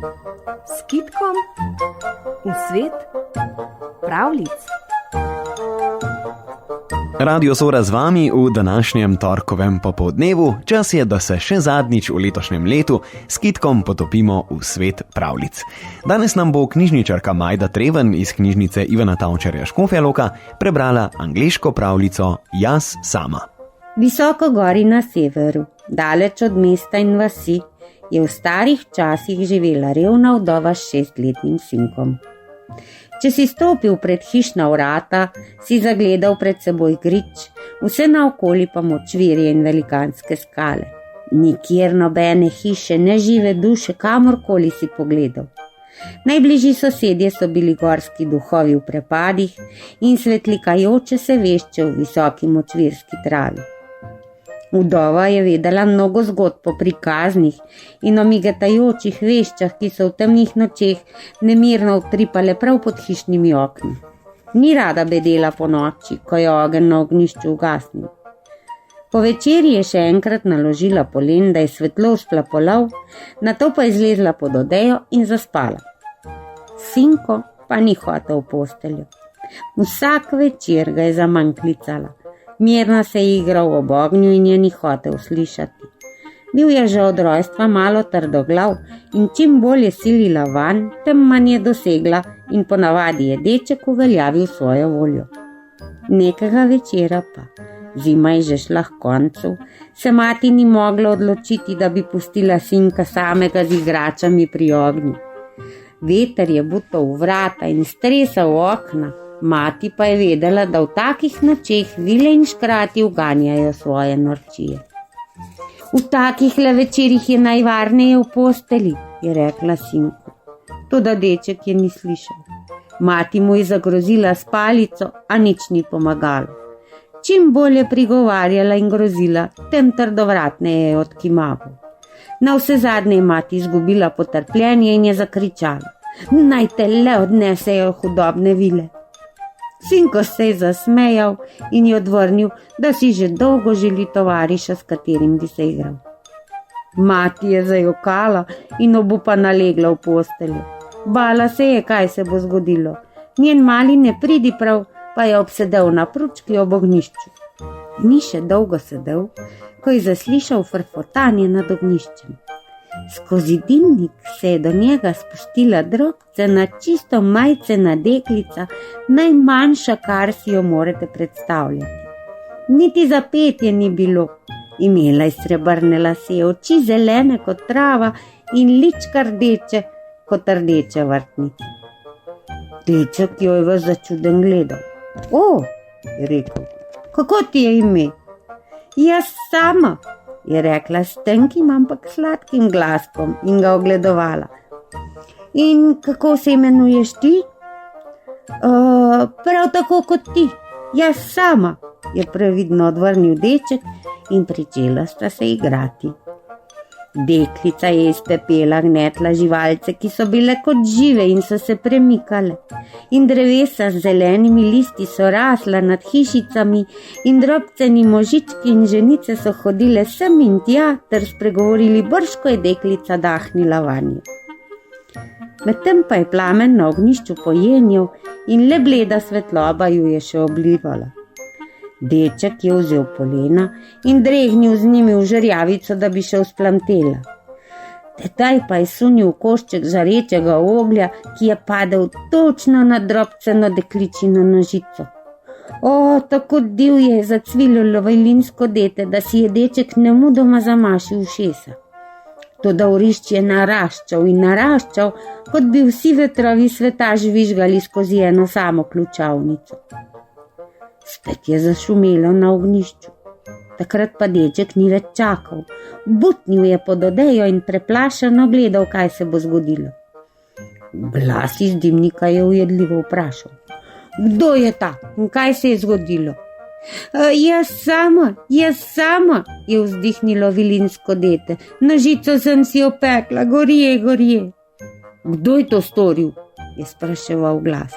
S kitkom v svet pravljic. Radio Sora z vami v današnjem torkovem popoldnevu. Čas je, da se še zadnjič v letošnjem letu s kitkom potopimo v svet pravljic. Danes nam bo knjižničarka Majda Treven iz knjižnice Ivana Tavčarja Škofja Loka prebrala angleško pravljico Jaz sama. Visoko gori na severu, daleč od mesta in vasi, je v starih časih živela revna vdova s 6-letnim sinkom. Če si stopil pred hišna vrata, si zagledal pred seboj grič, vse naokoli pa močvirje in velikanske skale. Nikjer nobene hiše, ne žive duše, kamorkoli si pogledal. Najbližji sosedje so bili gorski duhovi v prepadih in svetlikajoče se vešče v visoki močvirski travi. Vdova je vedela mnogo zgodb o prikaznih in o migetajočih veščah, ki so v temnih nočeh nemirno utripale prav pod hišnimi okni. Ni rada bedela po noči, ko je ogenj na ognjišču ugasnil. Po večerji je še enkrat naložila polen, da je svetlo uspla polov, nato pa izlezla pod odejo in zaspala. Sinko pa ni hotel v posteljo. Vsak večer ga je zaman klicala. Mirno se je igral ob ognju in je ni hotel slišati. Bil je že od rojstva malo trdoglav in čim bolj je silila vanj, tem manj je dosegla in ponavadi je deček uveljavil svojo voljo. Nekega večera pa, zima je že šla h koncu, se mati ni mogla odločiti, da bi pustila sinka samega z igračami pri ognju. Veter je butal v vrata in stresal okna. Mati pa je vedela, da v takih nočeh vile in škrati uganjajo svoje norčije. V takih le večerih je najvarneje v posteli, je rekla sinku. Toda deček je ni slišal. Mati mu je zagrozila s palico, a nič ni pomagalo. Čim bolj je prigovarjala in grozila, tem trdovratneje je odkimaval. Navsezadnje je mati izgubila potrpljenje in je zakričala: "Naj te le odnesejo hudobne vile." Sinko se je zasmejal in je odvrnil, da si že dolgo želi tovariša, s katerim bi se igral. Mati je zajokala in obupana legla v posteljo. Bala se je, kaj se bo zgodilo. Njen mali nepridiprav pa je obsedel na pručki ob ognjišču. Ni še dolgo sedel, ko je zaslišal frfotanje nad ognjiščem. Skozi dimnik se je do njega spustila drobcena, čisto majcena deklica, najmanjša, kar si jo morete predstavljati. Niti za petje ni bilo. Imela je srebrne lase, oči zelene kot trava in lička rdeče kot rdeče vrtnice. Deček jo je ves začuden gledal. "O," je rekel, "kako ti je ime?" "Jaz sama," je rekla s tenkim, ampak sladkim glaskom in ga ogledovala. "In kako se imenuješ ti?" Prav tako kot ti, jaz sama," je previdno odvrnil deček in pričela sta se igrati. Deklica je iz pepela gnetla živalce, ki so bile kot žive in so se premikale. In drevesa z zelenimi listi so rasla nad hišicami in drobceni možički in ženice so hodile sem in tja ter spregovorili brž, ko je deklica dahnila vanje. Medtem pa je plamen na ognjišču pojenjal in le bleda svetloba ju je še oblivala. Deček je vzel polena in dregnil z njimi v žerjavico, da bi še vzplamtela. Tedaj pa je sunil košček žarečega oglja, ki je padel točno na drobceno dekličino nožico. Tako divje je zacvililo violinsko dete, da si je deček nemudoma zamašil ušesa. Toda vrišč je naraščal in naraščal, kot bi vsi vetrovi sveta žvižgali skozi eno samo ključavnico. Spet je zašumelo na ognjišču. Takrat pa deček ni več čakal. Butnil je pod odejo in preplašeno gledal, kaj se bo zgodilo. Glas iz dimnika je ujedljivo vprašal: "Kdo je ta in kaj se je zgodilo?" Jaz sama, je vzdihnilo vilinsko dete. "Nožico sem si opekla, gorje." "Kdo je to storil?" je spraševal glas.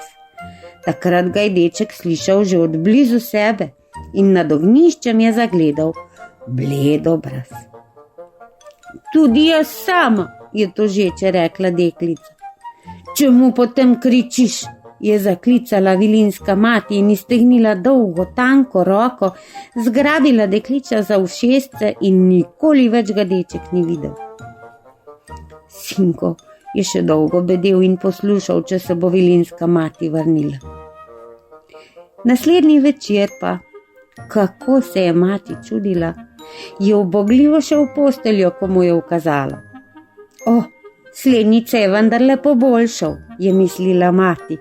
Takrat ga je deček slišal že od blizu sebe in nad ognjiščem je zagledal bled obraz. "Tudi jaz sama," je tožeče rekla deklica. Čemu potem kričiš? Je zaklicala vilinska mati in iztegnila dolgo, tanko roko, zgrabila dekliča za ušesce in nikoli več ga deček ni videl. Sinko je še dolgo bedel in poslušal, če se bo vilinska mati vrnila. Naslednji večer pa, kako se je mati čudila, je ubogljivo še v posteljo, ko mu je ukazala. Slednjice je vendarle poboljšal, je mislila mati.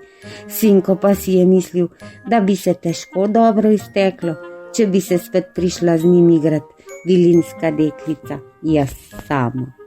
Sinko pa si je mislil, da bi se težko dobro izteklo, če bi se spet prišla z njim igrat vilinska deklica, jaz sama.